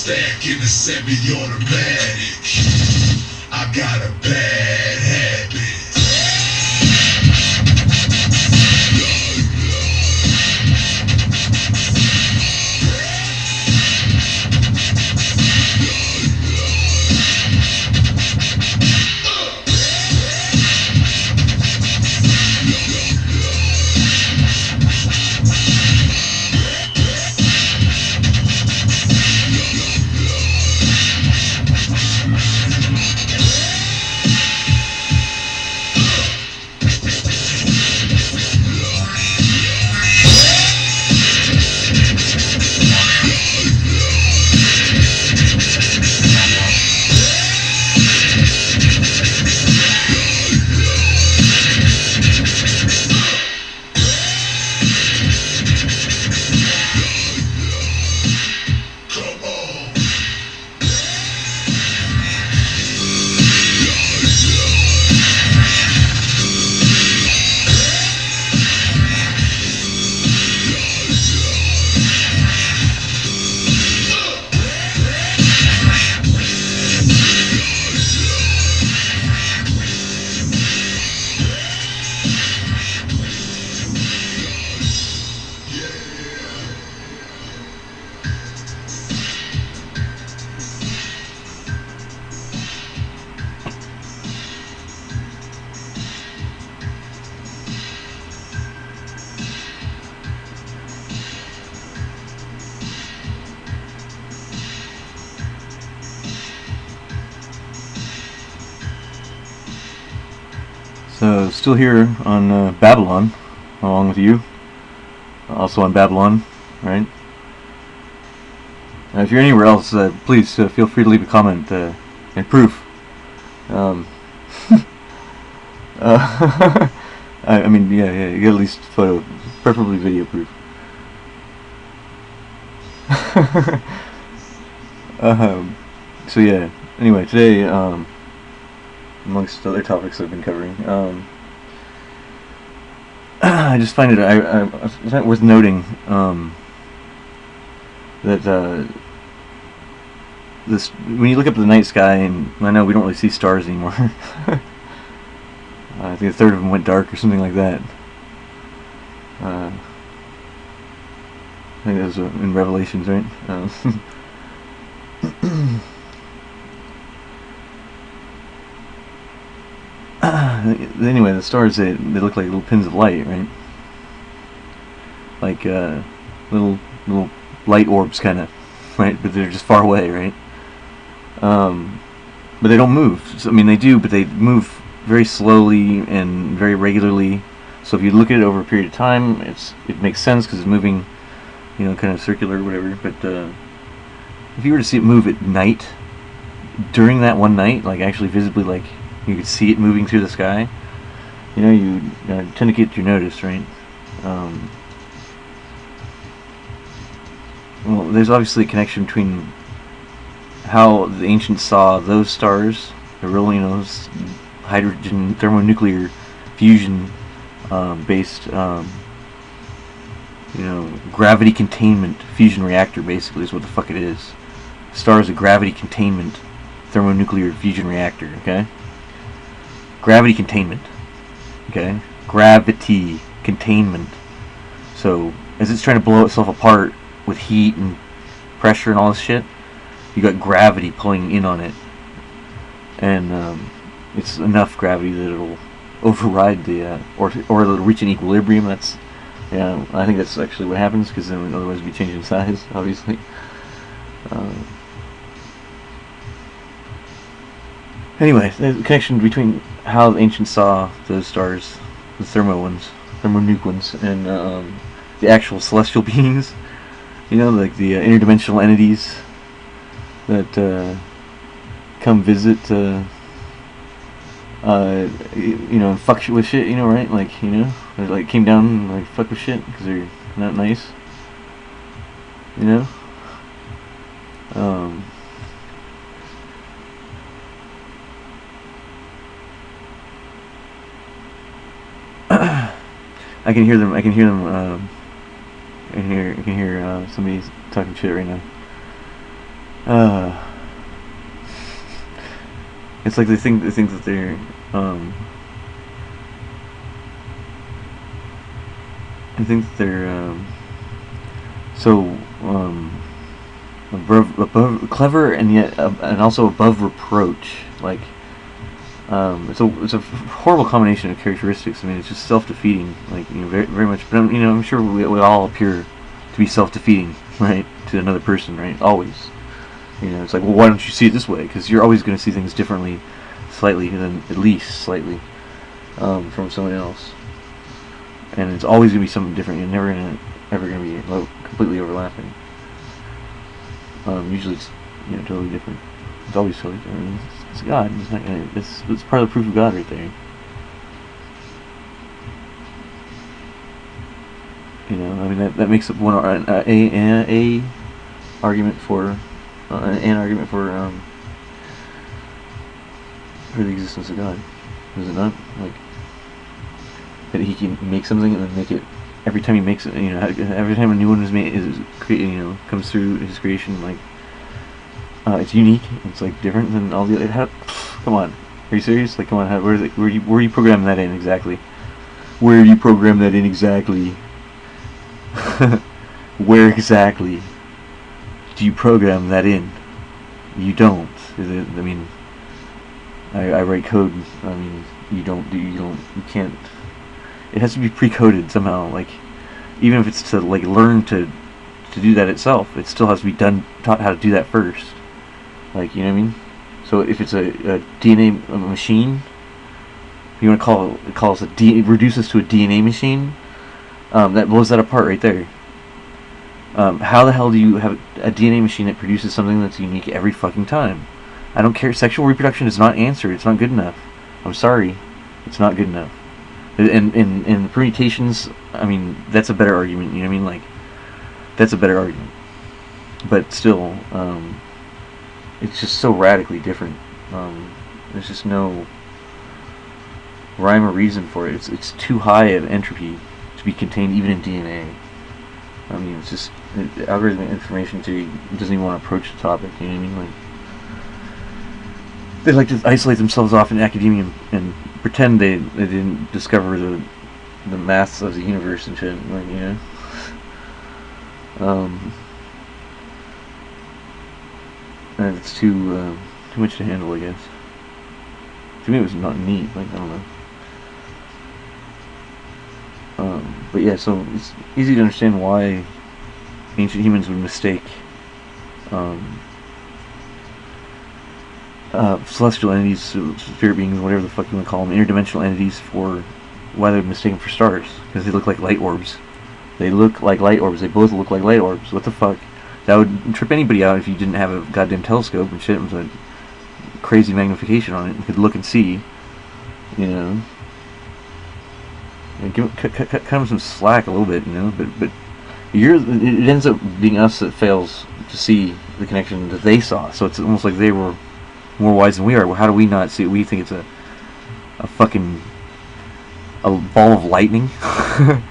stack in a semi-automatic. I got a bad habit. So, still here on Babylon, along with you. Also on Babylon, right? If you're anywhere else, please feel free to leave a comment and proof. I mean, yeah, you get at least photo, preferably video proof. So yeah, anyway, today, amongst other topics I've been covering, I just find it worth noting that this, when you look up at the night sky, and I know we don't really see stars anymore. I think a third of them went dark or something like that. I think that was in Revelations, right? Anyway, the stars, they look like little pins of light, right? Like little light orbs, kind of, right? But they're just far away, right? But they don't move. So, I mean, they do, but they move very slowly and very regularly. So if you look at it over a period of time, it makes sense because it's moving, you know, kind of circular or whatever. But if you were to see it move at night, during that one night, like actually visibly, like you could see it moving through the sky, you know, you tend to get your notice, right? Well, there's obviously a connection between how the ancients saw those stars, the real, you know, hydrogen thermonuclear fusion based, you know, gravity containment fusion reactor, basically, is what the fuck it is. Star is a gravity containment thermonuclear fusion reactor, okay? Gravity containment, okay? Gravity containment. So, as it's trying to blow itself apart with heat and pressure and all this shit, you got gravity pulling in on it. And it's enough gravity that it'll override the, or it'll reach an equilibrium. That's, yeah, I think that's actually what happens, because then otherwise it'd be changing size, obviously. Anyway, the connection between how the ancients saw those stars, the thermonuke ones, and the actual celestial beings, you know, like the interdimensional entities that come visit, you know, and fuck shit with shit, you know, right? Like, you know, they like came down and like fuck with shit because they're not nice, you know. I can hear them. I can hear somebody talking shit right now. Uh, it's like they think that they're I think that they're so above clever and yet and also above reproach. Like it's a horrible combination of characteristics. I mean, it's just self-defeating. Like, you know, very very much. But I'm sure we all appear to be self-defeating, right, to another person, right? Always. It's like, well, why don't you see it this way? Because you're always going to see things differently, slightly, than at least slightly, from someone else. And it's always going to be something different. You're never ever going to be completely overlapping. Usually it's totally different. It's always totally different. It's God. It's not gonna. It's part of the proof of God right there. I mean that makes up one a argument for an argument for the existence of God. Is it not? Like that he can make something and then make it every time he makes it. Every time a new one is made, comes through his creation, like it's unique. It's like different than all the other. Come on, are you serious? Like, come on, where you program that in exactly? Where do you program that in exactly? Where exactly do you program that in? You don't. I mean, I write code. I mean, you can't. It has to be pre-coded somehow. Like, even if it's to like learn to do that itself, it still has to be taught how to do that first. Like, you know what I mean? So if it's a DNA machine, you want to call it reduce this to a DNA machine. That blows that apart right there. How the hell do you have a DNA machine that produces something that's unique every fucking time? I don't care. Sexual reproduction is not answered. It's not good enough. I'm sorry. It's not good enough. And permutations, I mean, that's a better argument. You know what I mean? Like, that's a better argument. But still, it's just so radically different. There's just no rhyme or reason for it. It's too high of entropy to be contained even in DNA. I mean, it's just algorithmic information theory doesn't even want to approach the topic. You know what I mean? Like, they like to isolate themselves off in academia and pretend they didn't discover the maths of the universe and shit. Like, and it's too much to handle, I guess. To me, it was not neat. Like, I don't know. But yeah, so it's easy to understand why ancient humans would mistake celestial entities, spirit beings, whatever the fuck you want to call them, interdimensional entities, for why they would mistake them for stars, because they look like light orbs. They look like light orbs. They both look like light orbs. What the fuck? That would trip anybody out if you didn't have a goddamn telescope and shit with a crazy magnification on it and could look and see. Cut them some slack a little bit, but it ends up being us that fails to see the connection that they saw. So it's almost like they were more wise than we are. Well, how do we not see it? We think it's a fucking ball of lightning. That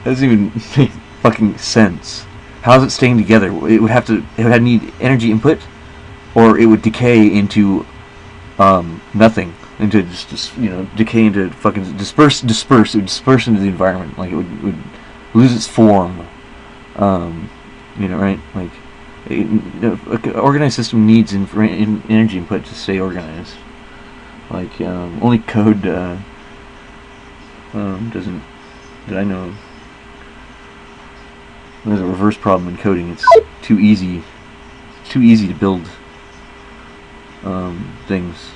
doesn't even make fucking sense. How's it staying together? It would need energy input, or it would decay into nothing. Into just decay into fucking disperse. It would disperse into the environment. Like, it would lose its form. Right? Like, an organized system needs energy input to stay organized. Like, only code doesn't, that I know of. There's a reverse problem in coding. It's too easy to build things.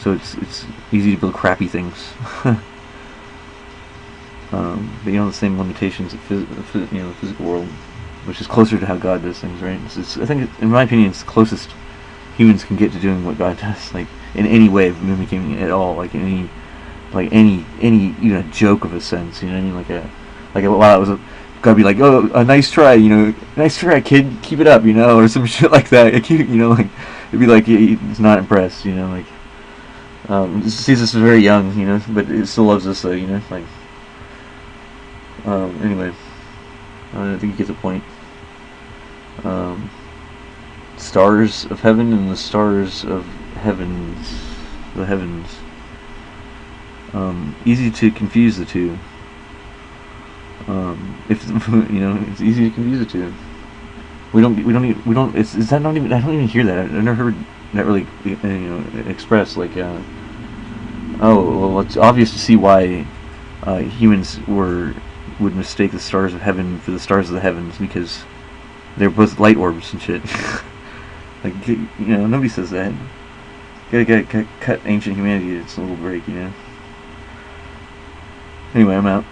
So it's easy to build crappy things. But the same limitations of the physical world, which is closer to how God does things, right? I think, in my opinion, it's the closest humans can get to doing what God does, like, in any way of mimicking it at all, like any joke of a sense, you know what I mean? Like a lot was gotta be like, oh, a nice try, nice try, kid, keep it up, or some shit like that. Like, it'd be like he's not impressed, like. Sees us very young, but it still loves us, like. Anyway, I think you get the point. stars of heaven and the stars of heavens, the heavens. Easy to confuse the two. If it's easy to confuse the two. Is that not even? I don't even hear that. I never heard that really, expressed like. Well, it's obvious to see why humans would mistake the stars of heaven for the stars of the heavens, because they're both light orbs and shit. Like, nobody says that. Gotta cut ancient humanity its little break, Anyway, I'm out.